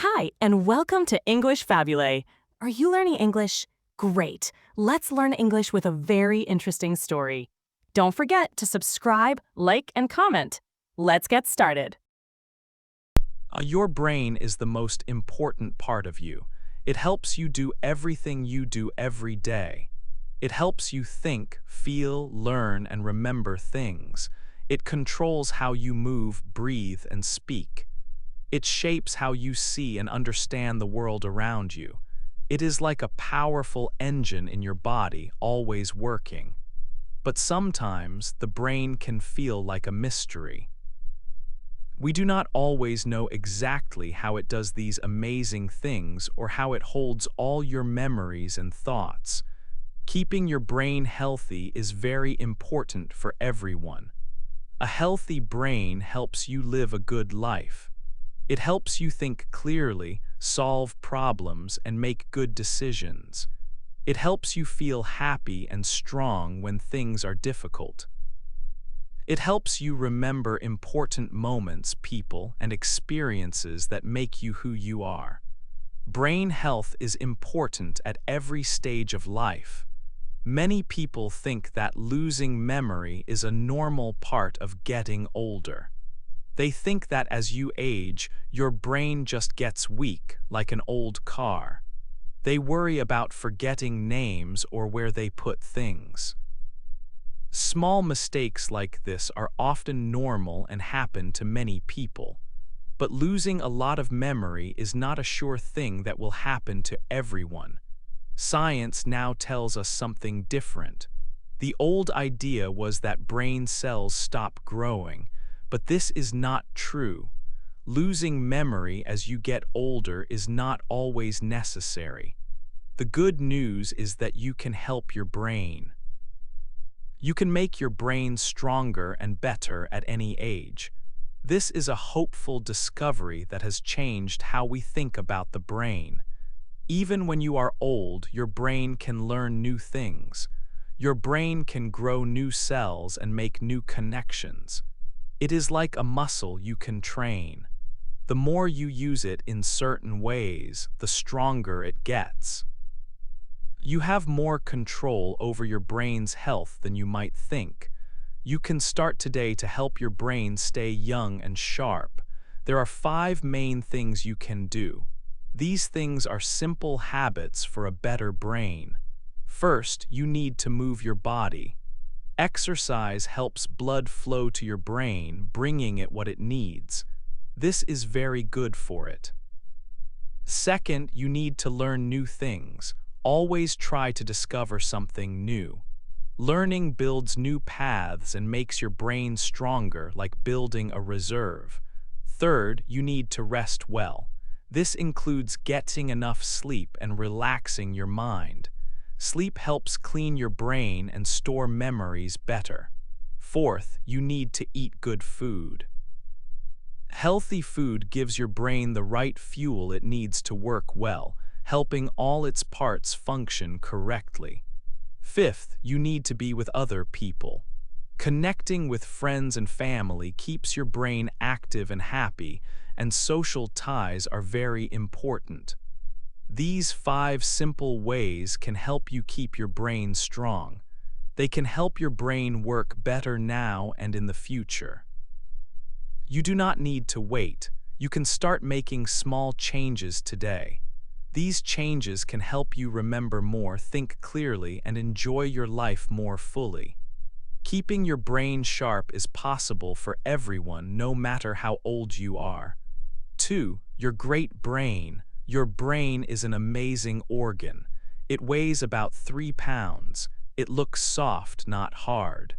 Hi, and welcome to English-Fabule. Are you learning English? Great. Let's learn English with a very interesting story. Don't forget to subscribe, like, and comment. Let's get started. Your brain is the most important part of you. It helps you do everything you do every day. It helps you think, feel, learn, and remember things. It controls how you move, breathe, and speak. It shapes how you see and understand the world around you. It is like a powerful engine in your body, always working. But sometimes the brain can feel like a mystery. We do not always know exactly how it does these amazing things or how it holds all your memories and thoughts. Keeping your brain healthy is very important for everyone. A healthy brain helps you live a good life. It helps you think clearly, solve problems, and make good decisions. It helps you feel happy and strong when things are difficult. It helps you remember important moments, people, and experiences that make you who you are. Brain health is important at every stage of life. Many people think that losing memory is a normal part of getting older. They think that as you age, your brain just gets weak, like an old car. They worry about forgetting names or where they put things. Small mistakes like this are often normal and happen to many people. But losing a lot of memory is not a sure thing that will happen to everyone. Science now tells us something different. The old idea was that brain cells stop growing, but this is not true. Losing memory as you get older is not always necessary. The good news is that you can help your brain. You can make your brain stronger and better at any age. This is a hopeful discovery that has changed how we think about the brain. Even when you are old, your brain can learn new things. Your brain can grow new cells and make new connections. It is like a muscle you can train. The more you use it in certain ways, the stronger it gets. You have more control over your brain's health than you might think. You can start today to help your brain stay young and sharp. There are 5 main things you can do. These things are simple habits for a better brain. First, you need to move your body. Exercise helps blood flow to your brain, bringing it what it needs. This is very good for it. Second, you need to learn new things. Always try to discover something new. Learning builds new paths and makes your brain stronger, like building a reserve. Third, you need to rest well. This includes getting enough sleep and relaxing your mind. Sleep helps clean your brain and store memories better. Fourth, you need to eat good food. Healthy food gives your brain the right fuel it needs to work well, helping all its parts function correctly. Fifth, you need to be with other people. Connecting with friends and family keeps your brain active and happy, and social ties are very important. These 5 simple ways can help you keep your brain strong. They can help your brain work better now and in the future. You do not need to wait. You can start making small changes today. These changes can help you remember more, think clearly, and enjoy your life more fully. Keeping your brain sharp is possible for everyone, no matter how old you are. 2. Your great brain. Your brain is an amazing organ. It weighs about 3 pounds. It looks soft, not hard.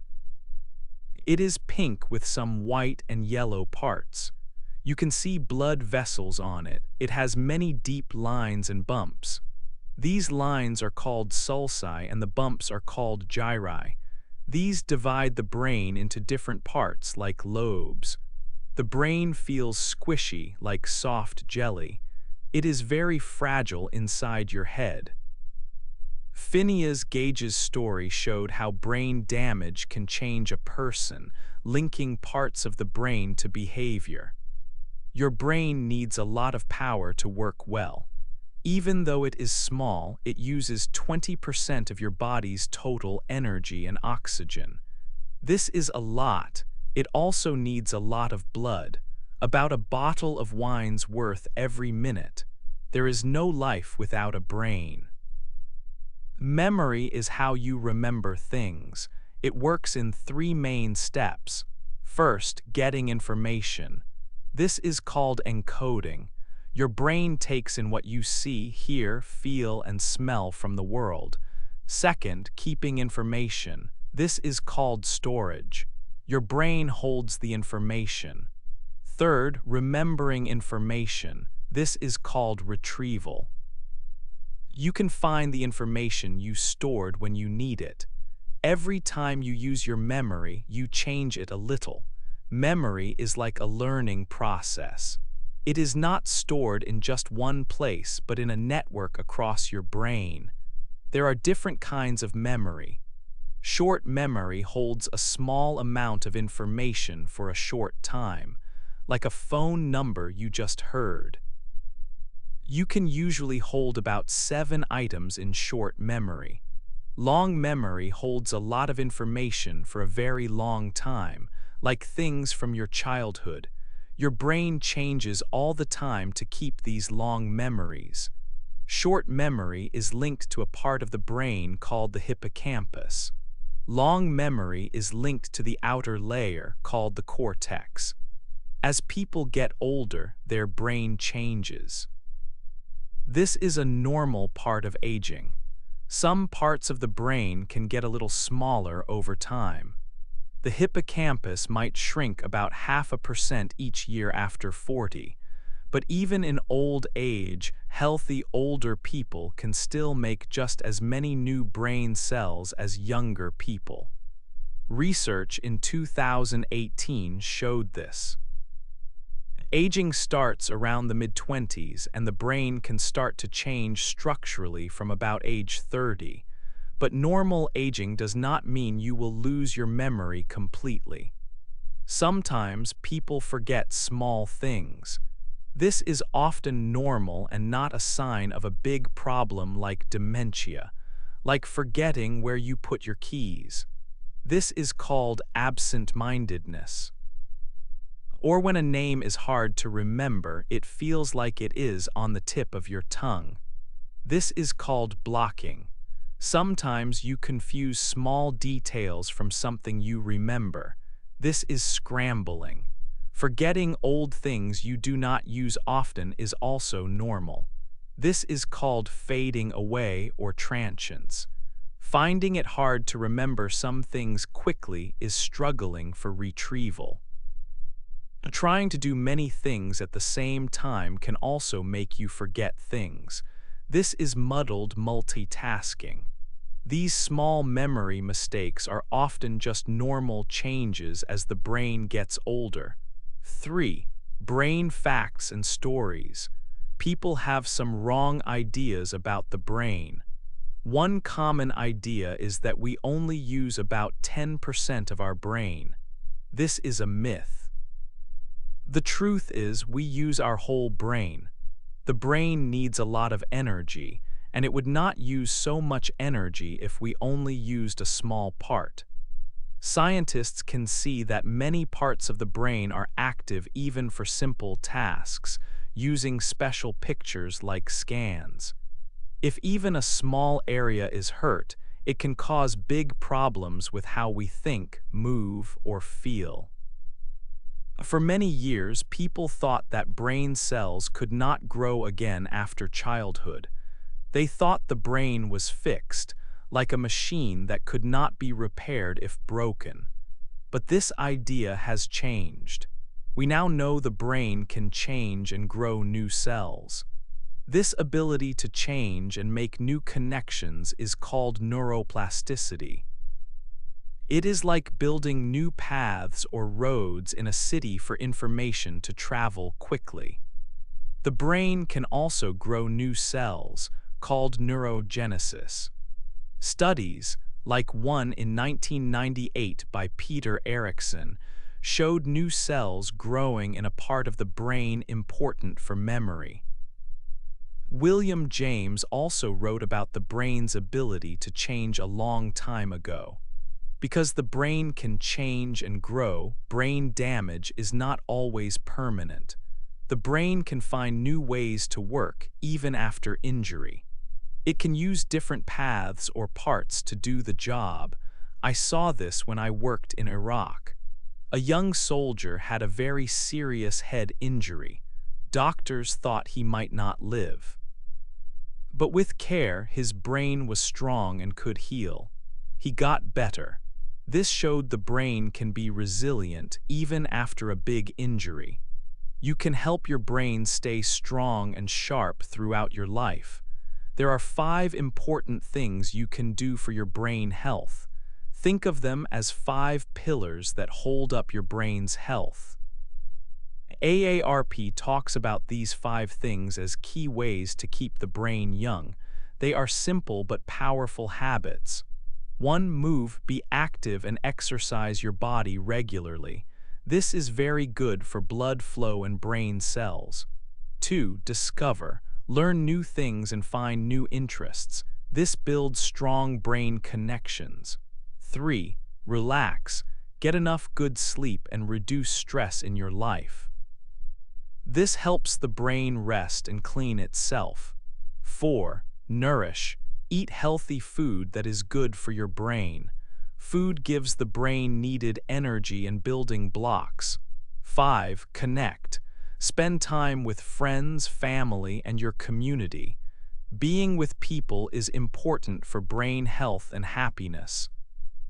It is pink with some white and yellow parts. You can see blood vessels on it. It has many deep lines and bumps. These lines are called sulci and the bumps are called gyri. These divide the brain into different parts like lobes. The brain feels squishy like soft jelly. It is very fragile inside your head. Phineas Gage's story showed how brain damage can change a person, linking parts of the brain to behavior. Your brain needs a lot of power to work well. Even though it is small, it uses 20% of your body's total energy and oxygen. This is a lot. It also needs a lot of blood, about a bottle of wine's worth every minute. There is no life without a brain. Memory is how you remember things. It works in three main steps. First, getting information. This is called encoding. Your brain takes in what you see, hear, feel, and smell from the world. Second, keeping information. This is called storage. Your brain holds the information. Third, remembering information. This is called retrieval. You can find the information you stored when you need it. Every time you use your memory, you change it a little. Memory is like a learning process. It is not stored in just one place, but in a network across your brain. There are different kinds of memory. Short memory holds a small amount of information for a short time, like a phone number you just heard. You can usually hold about 7 items in short memory. Long memory holds a lot of information for a very long time, like things from your childhood. Your brain changes all the time to keep these long memories. Short memory is linked to a part of the brain called the hippocampus. Long memory is linked to the outer layer called the cortex. As people get older, their brain changes. This is a normal part of aging. Some parts of the brain can get a little smaller over time. The hippocampus might shrink about 0.5% each year after 40, but even in old age, healthy older people can still make just as many new brain cells as younger people. Research in 2018 showed this. Aging starts around the mid-20s, and the brain can start to change structurally from about age 30. But normal aging does not mean you will lose your memory completely. Sometimes people forget small things. This is often normal and not a sign of a big problem like dementia, like forgetting where you put your keys. This is called absent-mindedness. Or when a name is hard to remember, it feels like it is on the tip of your tongue. This is called blocking. Sometimes you confuse small details from something you remember. This is scrambling. Forgetting old things you do not use often is also normal. This is called fading away or transience. Finding it hard to remember some things quickly is struggling for retrieval. Trying to do many things at the same time can also make you forget things. This is muddled multitasking. These small memory mistakes are often just normal changes as the brain gets older. 3. Brain facts and stories. People have some wrong ideas about the brain. One common idea is that we only use about 10% of our brain. This is a myth. The truth is, we use our whole brain. The brain needs a lot of energy, and it would not use so much energy if we only used a small part. Scientists can see that many parts of the brain are active even for simple tasks, using special pictures like scans. If even a small area is hurt, it can cause big problems with how we think, move, or feel. For many years, people thought that brain cells could not grow again after childhood. They thought the brain was fixed, like a machine that could not be repaired if broken. But this idea has changed. We now know the brain can change and grow new cells. This ability to change and make new connections is called neuroplasticity. It is like building new paths or roads in a city for information to travel quickly. The brain can also grow new cells, called neurogenesis. Studies, like one in 1998 by Peter Eriksson, showed new cells growing in a part of the brain important for memory. William James also wrote about the brain's ability to change a long time ago. Because the brain can change and grow, brain damage is not always permanent. The brain can find new ways to work even after injury. It can use different paths or parts to do the job. I saw this when I worked in Iraq. A young soldier had a very serious head injury. Doctors thought he might not live. But with care, his brain was strong and could heal. He got better. This showed the brain can be resilient even after a big injury. You can help your brain stay strong and sharp throughout your life. There are 5 important things you can do for your brain health. Think of them as 5 pillars that hold up your brain's health. AARP talks about these 5 things as key ways to keep the brain young. They are simple but powerful habits. 1. Move, be active and exercise your body regularly. This is very good for blood flow and brain cells. 2. Discover. Learn new things and find new interests. This builds strong brain connections. 3. Relax. Get enough good sleep and reduce stress in your life. This helps the brain rest and clean itself. 4. Nourish. Eat healthy food that is good for your brain. Food gives the brain needed energy and building blocks. 5. Connect. Spend time with friends, family, and your community. Being with people is important for brain health and happiness.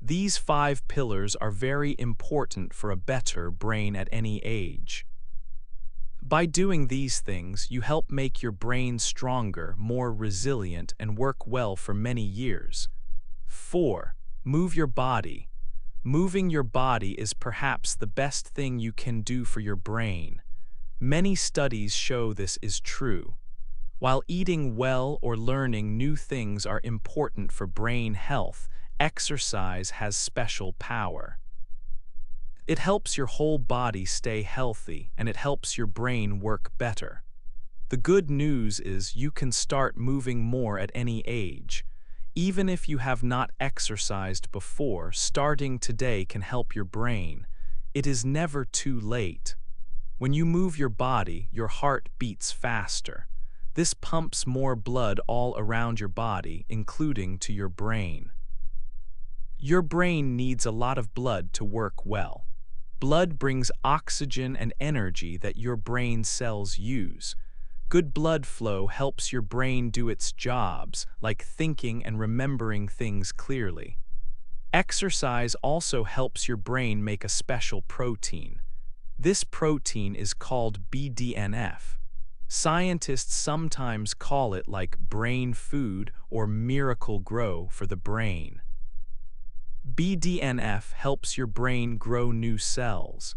These 5 pillars are very important for a better brain at any age. By doing these things, you help make your brain stronger, more resilient, and work well for many years. 4. Move your body. Moving your body is perhaps the best thing you can do for your brain. Many studies show this is true. While eating well or learning new things are important for brain health, exercise has special power. It helps your whole body stay healthy, and it helps your brain work better. The good news is you can start moving more at any age. Even if you have not exercised before, starting today can help your brain. It is never too late. When you move your body, your heart beats faster. This pumps more blood all around your body, including to your brain. Your brain needs a lot of blood to work well. Blood brings oxygen and energy that your brain cells use. Good blood flow helps your brain do its jobs, like thinking and remembering things clearly. Exercise also helps your brain make a special protein. This protein is called BDNF. Scientists sometimes call it like brain food or miracle grow for the brain. BDNF helps your brain grow new cells.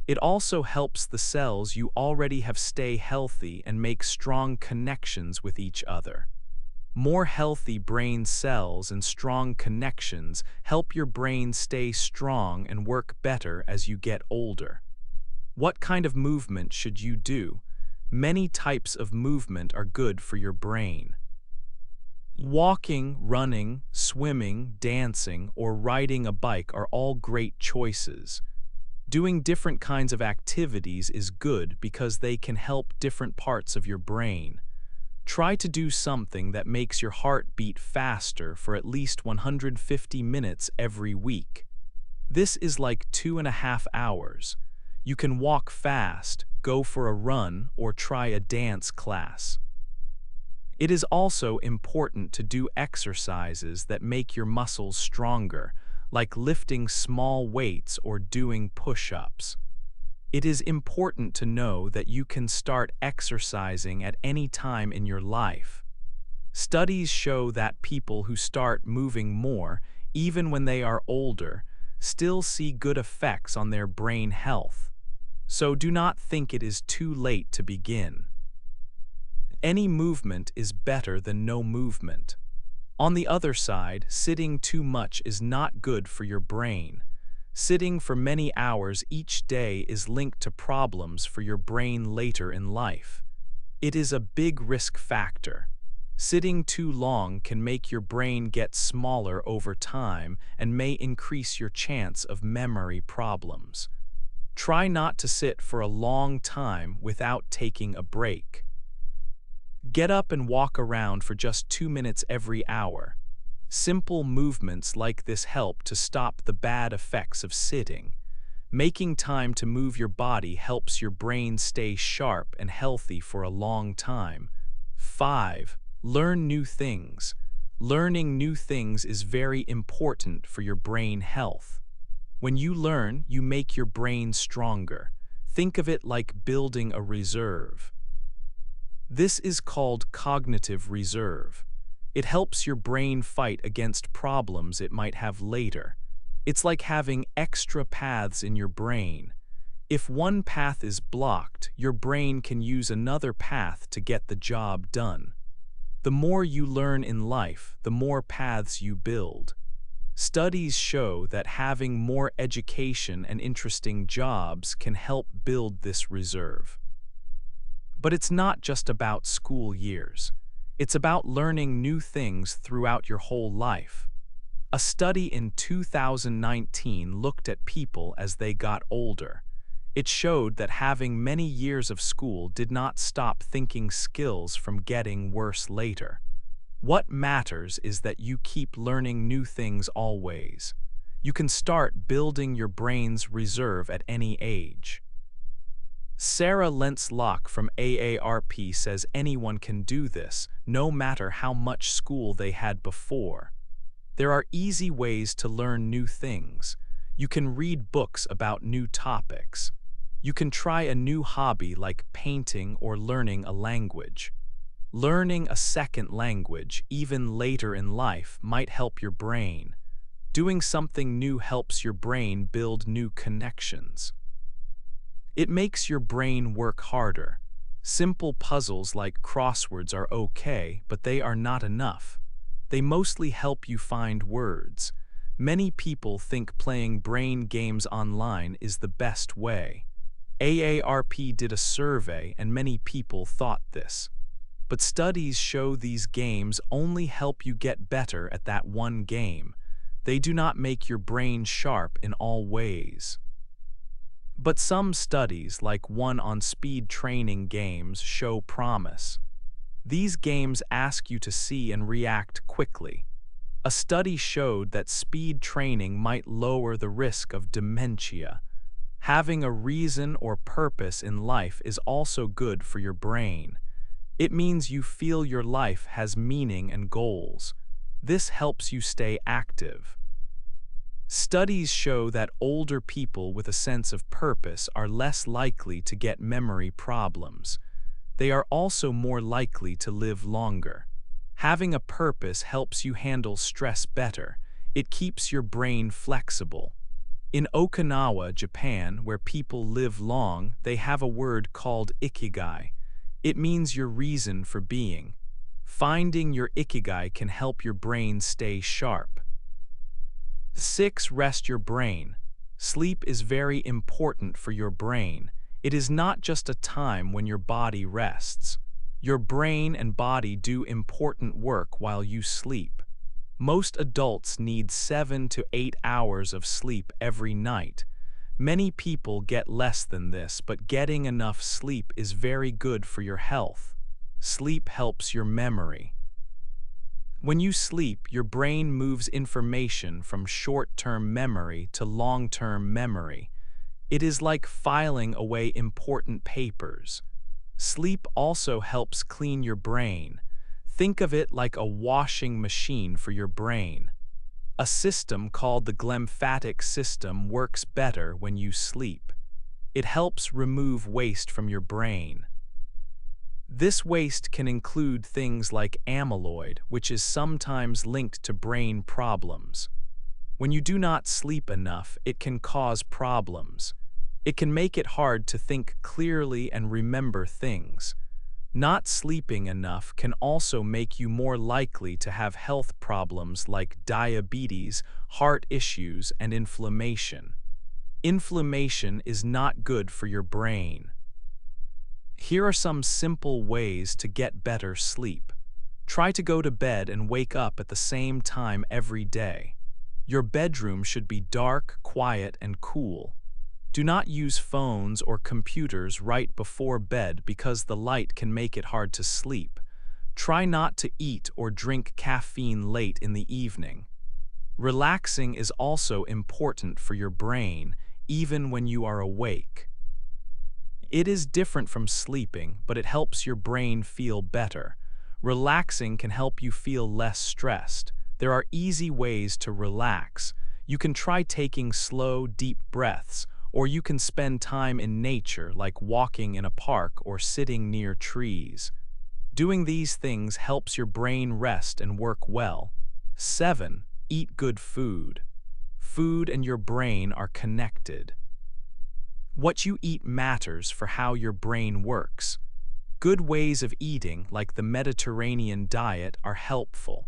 It also helps the cells you already have stay healthy and make strong connections with each other. More healthy brain cells and strong connections help your brain stay strong and work better as you get older. What kind of movement should you do? Many types of movement are good for your brain. Walking, running, swimming, dancing, or riding a bike are all great choices. Doing different kinds of activities is good because they can help different parts of your brain. Try to do something that makes your heart beat faster for at least 150 minutes every week. This is like 2.5 hours. You can walk fast, go for a run, or try a dance class. It is also important to do exercises that make your muscles stronger, like lifting small weights or doing push-ups. It is important to know that you can start exercising at any time in your life. Studies show that people who start moving more, even when they are older, still see good effects on their brain health. So do not think it is too late to begin. Any movement is better than no movement. On the other side, sitting too much is not good for your brain. Sitting for many hours each day is linked to problems for your brain later in life. It is a big risk factor. Sitting too long can make your brain get smaller over time and may increase your chance of memory problems. Try not to sit for a long time without taking a break. Get up and walk around for just 2 minutes every hour. Simple movements like this help to stop the bad effects of sitting. Making time to move your body helps your brain stay sharp and healthy for a long time. 5. Learn new things. Learning new things is very important for your brain health. When you learn, you make your brain stronger. Think of it like building a reserve. This is called cognitive reserve. It helps your brain fight against problems it might have later. It's like having extra paths in your brain. If one path is blocked, your brain can use another path to get the job done. The more you learn in life, the more paths you build. Studies show that having more education and interesting jobs can help build this reserve. But it's not just about school years. It's about learning new things throughout your whole life. A study in 2019 looked at people as they got older. It showed that having many years of school did not stop thinking skills from getting worse later. What matters is that you keep learning new things always. You can start building your brain's reserve at any age. Sarah Lentz-Locke from AARP says anyone can do this, no matter how much school they had before. There are easy ways to learn new things. You can read books about new topics. You can try a new hobby like painting or learning a language. Learning a second language, even later in life, might help your brain. Doing something new helps your brain build new connections. It makes your brain work harder. Simple puzzles like crosswords are okay, but they are not enough. They mostly help you find words. Many people think playing brain games online is the best way. AARP did a survey and many people thought this. But studies show these games only help you get better at that one game. They do not make your brain sharp in all ways. But some studies, like one on speed training games, show promise. These games ask you to see and react quickly. A study showed that speed training might lower the risk of dementia. Having a reason or purpose in life is also good for your brain. It means you feel your life has meaning and goals. This helps you stay active. Studies show that older people with a sense of purpose are less likely to get memory problems. They are also more likely to live longer. Having a purpose helps you handle stress better. It keeps your brain flexible. In Okinawa, Japan, where people live long, they have a word called ikigai. It means your reason for being. Finding your ikigai can help your brain stay sharp. 6. Rest your brain. Sleep is very important for your brain. It is not just a time when your body rests. Your brain and body do important work while you sleep. Most adults need 7 to 8 hours of sleep every night. Many people get less than this, but getting enough sleep is very good for your health. Sleep helps your memory. When you sleep, your brain moves information from short-term memory to long-term memory. It is like filing away important papers. Sleep also helps clean your brain. Think of it like a washing machine for your brain. A system called the glymphatic system works better when you sleep. It helps remove waste from your brain. This waste can include things like amyloid, which is sometimes linked to brain problems. When you do not sleep enough, it can cause problems. It can make it hard to think clearly and remember things. Not sleeping enough can also make you more likely to have health problems like diabetes, heart issues, and inflammation. Inflammation is not good for your brain. Here are some simple ways to get better sleep. Try to go to bed and wake up at the same time every day. Your bedroom should be dark, quiet, and cool. Do not use phones or computers right before bed because the light can make it hard to sleep. Try not to eat or drink caffeine late in the evening. Relaxing is also important for your brain, even when you are awake. It is different from sleeping, but it helps your brain feel better. Relaxing can help you feel less stressed. There are easy ways to relax. You can try taking slow, deep breaths, or you can spend time in nature like walking in a park or sitting near trees. Doing these things helps your brain rest and work well. 7. Eat good food. Food and your brain are connected. What you eat matters for how your brain works. Good ways of eating, like the Mediterranean diet, are helpful.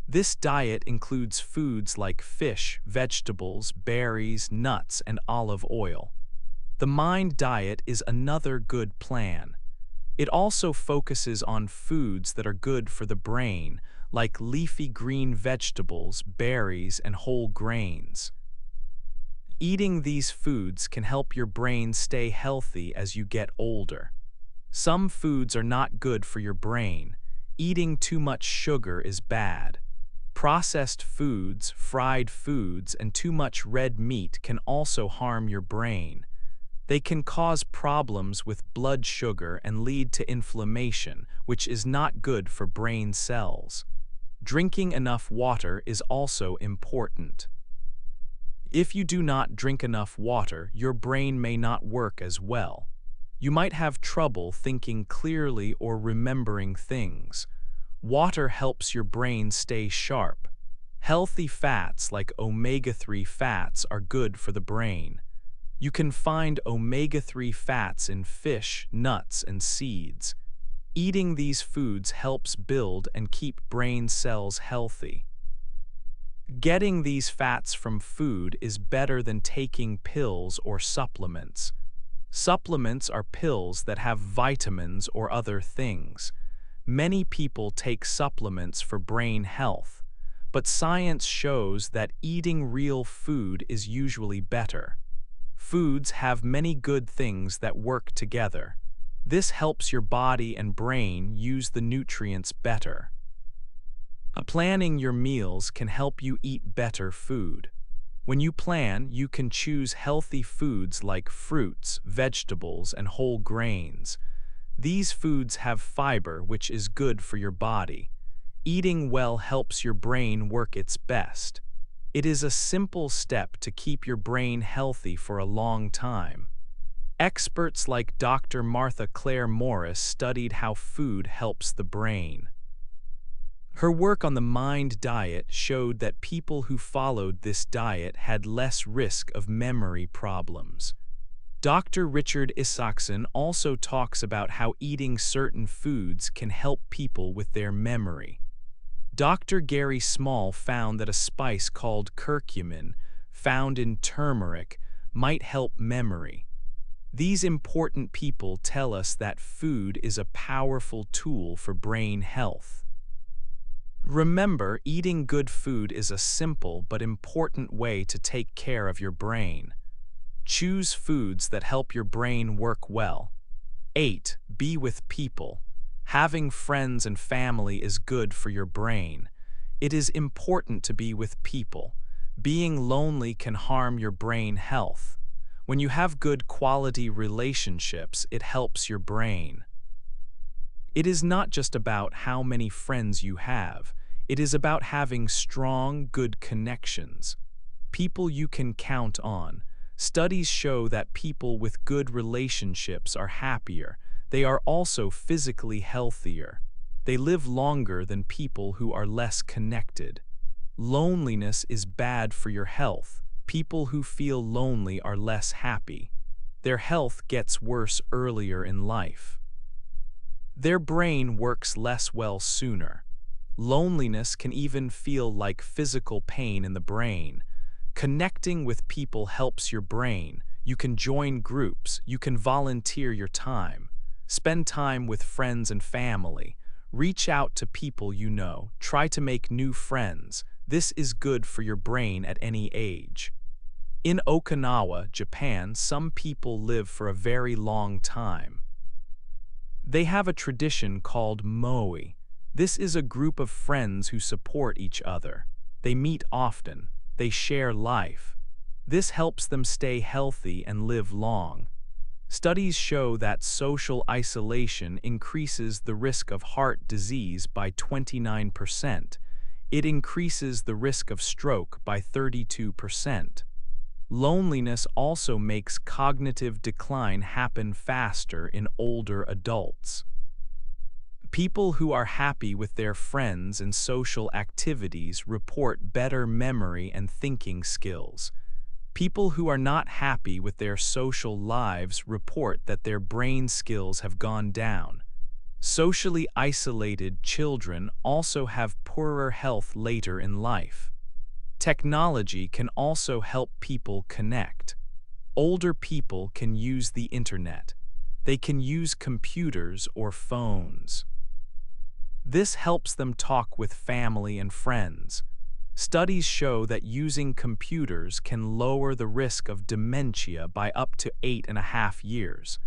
This diet includes foods like fish, vegetables, berries, nuts, and olive oil. The Mind diet is another good plan. It also focuses on foods that are good for the brain, like leafy green vegetables, berries, and whole grains. Eating these foods can help your brain stay healthy as you get older. Some foods are not good for your brain. Eating too much sugar is bad. Processed foods, fried foods, and too much red meat can also harm your brain. They can cause problems with blood sugar and lead to inflammation, which is not good for brain cells. Drinking enough water is also important. If you do not drink enough water, your brain may not work as well. You might have trouble thinking clearly or remembering things. Water helps your brain stay sharp. Healthy fats like omega-3 fats are good for the brain. You can find omega-3 fats in fish, nuts, and seeds. Eating these foods helps build and keep brain cells healthy. Getting these fats from food is better than taking pills or supplements. Supplements are pills that have vitamins or other things. Many people take supplements for brain health, but science shows that eating real food is usually better. Foods have many good things that work together. This helps your body and brain use the nutrients better. Planning your meals can help you eat better food. When you plan, you can choose healthy foods like fruits, vegetables, and whole grains. These foods have fiber, which is good for your body. Eating well helps your brain work its best. It is a simple step to keep your brain healthy for a long time. Experts like Dr. Martha Claire Morris studied how food helps the brain. Her work on the Mind diet showed that people who followed this diet had less risk of memory problems. Dr. Richard Isaacson also talks about how eating certain foods can help people with their memory. Dr. Gary Small found that a spice called curcumin, found in turmeric, might help memory. These important people tell us that food is a powerful tool for brain health. Remember, eating good food is a simple but important way to take care of your brain. Choose foods that help your brain work well. 8. Be with people. Having friends and family is good for your brain. It is important to be with people. Being lonely can harm your brain health. When you have good quality relationships, it helps your brain. It is not just about how many friends you have. It is about having strong, good connections. People you can count on. Studies show that people with good relationships are happier. They are also physically healthier. They live longer than people who are less connected. Loneliness is bad for your health. People who feel lonely are less happy. Their health gets worse earlier in life. Their brain works less well sooner. Loneliness can even feel like physical pain in the brain. Connecting with people helps your brain. You can join groups, you can volunteer your time, spend time with friends and family, reach out to people you know, try to make new friends. This is good for your brain at any age. In Okinawa, Japan, some people live for a very long time. They have a tradition called moi. This is a group of friends who support each other. They meet often. They share life. This helps them stay healthy and live long. Studies show that social isolation increases the risk of heart disease by 29%. It increases the risk of stroke by 32%. Loneliness also makes cognitive decline happen faster in older adults. People who are happy with their friends and social activities report better memory and thinking skills. People who are not happy with their social lives report that their brain skills have gone down. Socially isolated children also have poorer health later in life. Technology can also help people connect. Older people can use the internet. They can use computers or phones. This helps them talk with family and friends. Studies show that using computers can lower the risk of dementia by up to 8.5 years.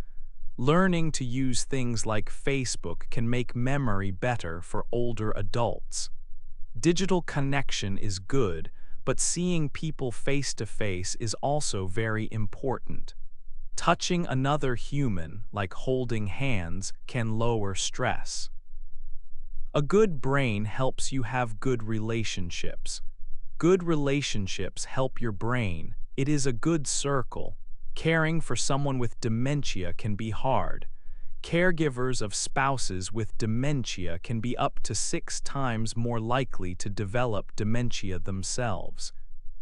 Learning to use things like Facebook can make memory better for older adults. Digital connection is good, but seeing people face to face is also very important. Touching another human, like holding hands, can lower stress. A good brain helps you have good relationships. Good relationships help your brain. It is a good circle. Caring for someone with dementia can be hard. Caregivers of spouses with dementia can be up to 6 times more likely to develop dementia themselves.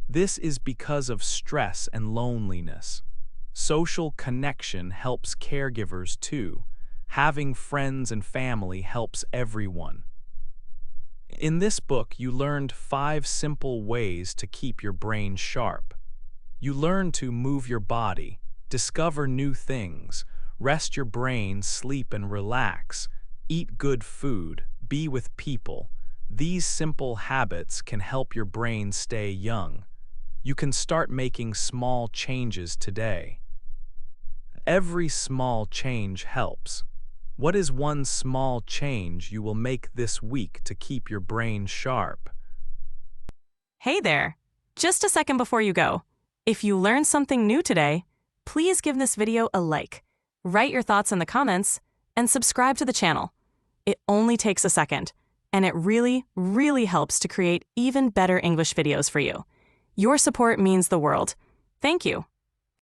This is because of stress and loneliness. Social connection helps caregivers too. Having friends and family helps everyone. In this book, you learned 5 simple ways to keep your brain sharp. You learn to move your body, discover new things, rest your brain, sleep and relax, eat good food, be with people. These simple habits can help your brain stay young. You can start making small changes today. Every small change helps. What is one small change you will make this week to keep your brain sharp? Hey there! Just a second before you go. If you learned something new today, please give this video a like, write your thoughts in the comments, and subscribe to the channel. It only takes a second, and it really, really helps to create even better English videos for you. Your support means the world. Thank you.